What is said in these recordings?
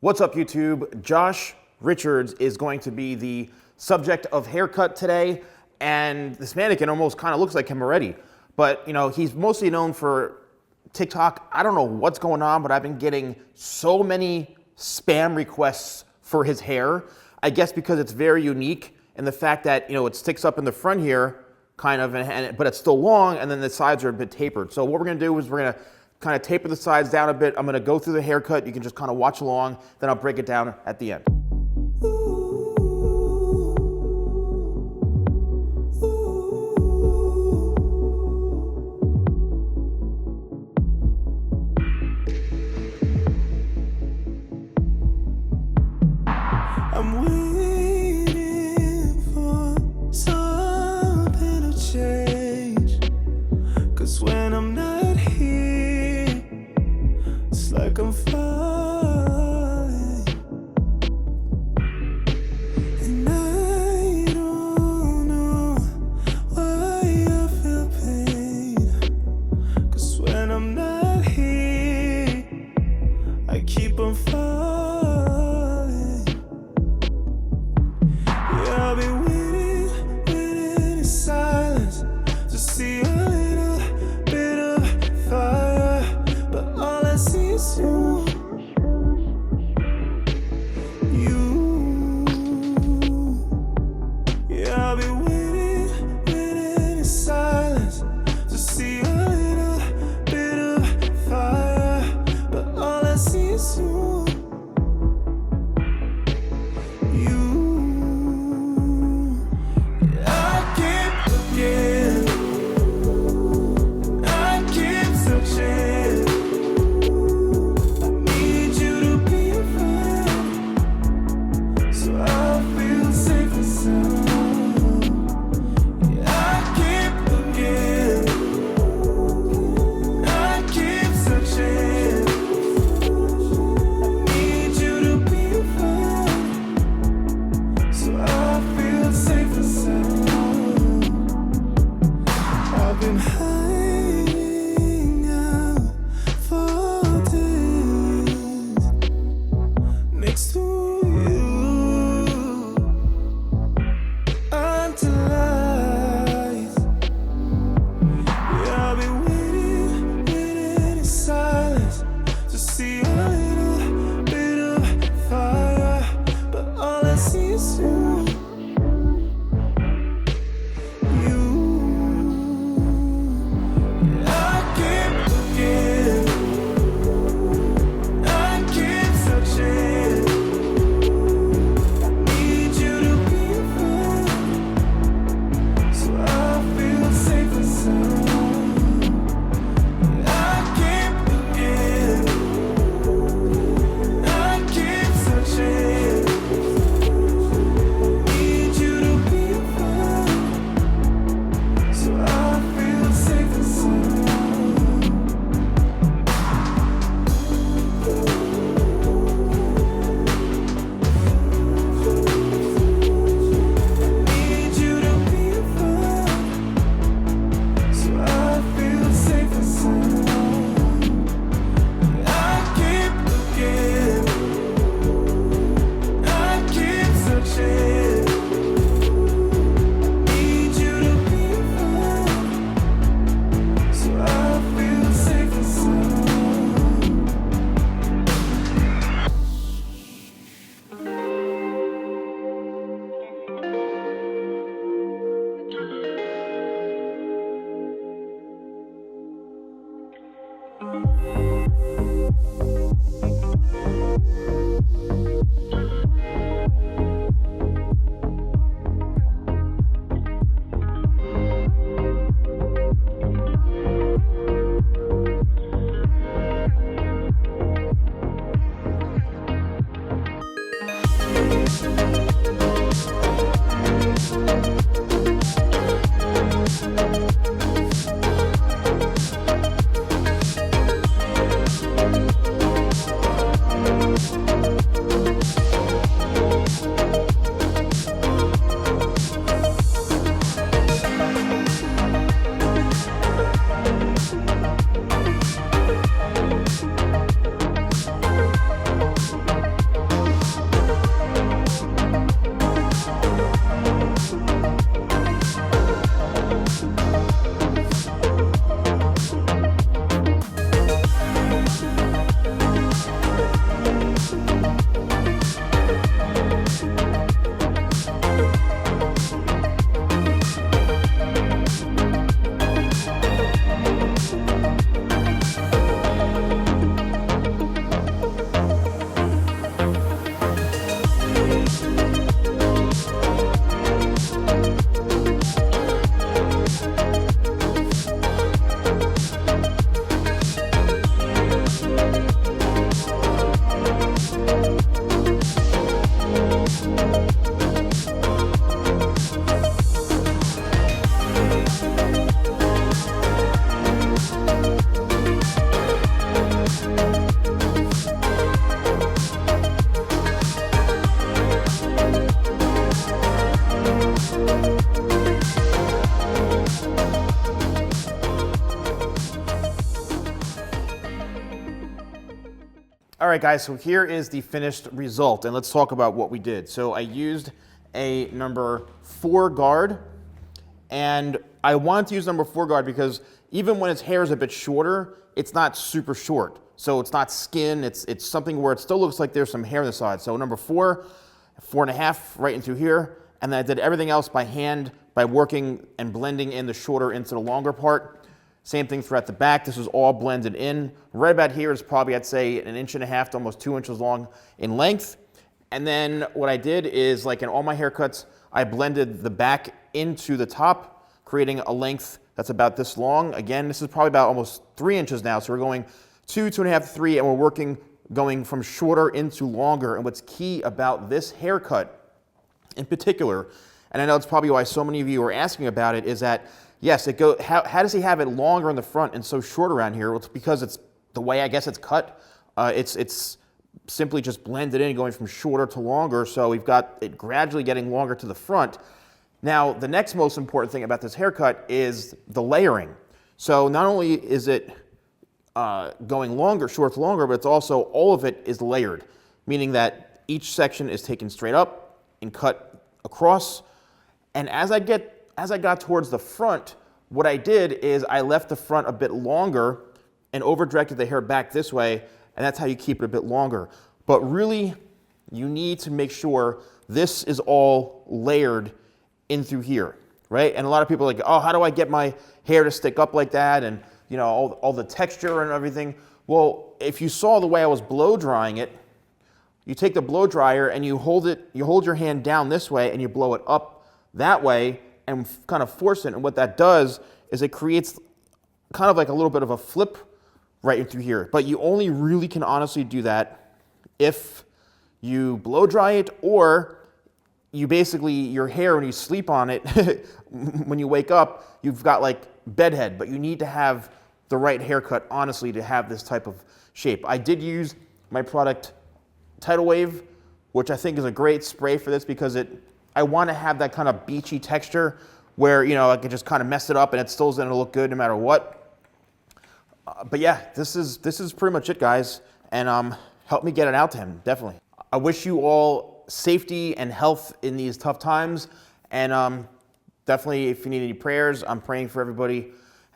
What's up, YouTube? Josh Richards is going to be the subject of haircut today, and this mannequin almost kind of looks like him already. But, you know, he's mostly known for TikTok. I don't know what's going on, but I've been getting so many spam requests for his hair. I guess because it's very unique, and the fact that, you know, it sticks up in the front here, kind of, but it's still long, and then the sides are a bit tapered. So what we're gonna do is we're gonna kind of taper the sides down a bit. I'm gonna go through the haircut. You can just kind of watch along, then I'll break it down at the end. I'm waiting for something to change, 'cause when I'm not here, it's like I'm falling, and I don't know why I feel pain, 'cause when I'm not here, I keep on falling. I've been waiting in silence to see a little bit of fire, but all I see is you. Yeah, I've been waiting in silence to see a little bit of fire, but all I see is you. I've been hiding out for days next to you until lies. Yeah, I've been waiting in silence to see a little bit of fire, but all I see is you. right, guys, so here is the finished result, and let's talk about what we did. So I used a number 4 guard, and I wanted to use number 4 guard because even when his hair is a bit shorter, it's not super short. So it's not skin, it's something where it still looks like there's some hair on the side. So number 4, 4.5 right into here, and then I did everything else by hand by working and blending in the shorter into the longer part. Same thing throughout the back. This is all blended in. Right about here is probably, I'd say, 1.5 inches to almost 2 inches long in length. And then what I did is, like in all my haircuts, I blended the back into the top, creating a length that's about this long. Again, this is probably about almost 3 inches now. So we're going 2, 2.5, 3, and we're working going from shorter into longer. And what's key about this haircut in particular, and I know it's probably why so many of you are asking about it, is that yes, how does he have it longer in the front and so short around here? Well, it's because it's the way I guess it's cut. It's simply just blended in, going from shorter to longer. So we've got it gradually getting longer to the front. Now, the next most important thing about this haircut is the layering. So not only is it going longer, short to longer, but it's also all of it is layered, meaning that each section is taken straight up and cut across. And as I got towards the front, what I did is I left the front a bit longer and over-directed the hair back this way, and that's how you keep it a bit longer. But really, you need to make sure this is all layered in through here, right? And a lot of people are like, oh, how do I get my hair to stick up like that? And you know, all the texture and everything. Well, if you saw the way I was blow drying it, you take the blow dryer and you hold your hand down this way and you blow it up that way and kind of force it. And what that does is it creates kind of like a little bit of a flip right through here. But you only really can honestly do that if you blow dry it, or you basically, your hair, when you sleep on it, when you wake up, you've got like bedhead, but you need to have the right haircut, honestly, to have this type of shape. I did use my product Tidal Wave, which I think is a great spray for this because I want to have that kind of beachy texture where, you know, I can just kind of mess it up and it still is going to look good no matter what. But yeah, this is pretty much it, guys. And help me get it out to him, definitely. I wish you all safety and health in these tough times. And definitely, if you need any prayers, I'm praying for everybody.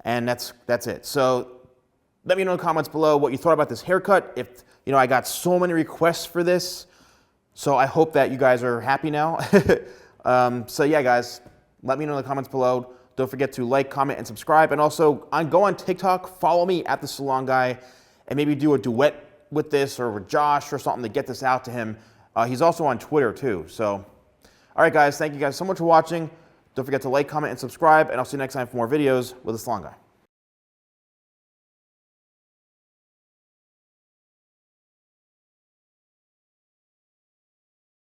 And that's it. So let me know in the comments below what you thought about this haircut. If, you know, I got so many requests for this. So I hope that you guys are happy now. So yeah, guys, let me know in the comments below. Don't forget to like, comment, and subscribe. And also, go on TikTok, follow me at TheSalonGuy, and maybe do a duet with this or with Josh or something to get this out to him. He's also on Twitter too. So, all right, guys, thank you guys so much for watching. Don't forget to like, comment, and subscribe, and I'll see you next time for more videos with TheSalonGuy.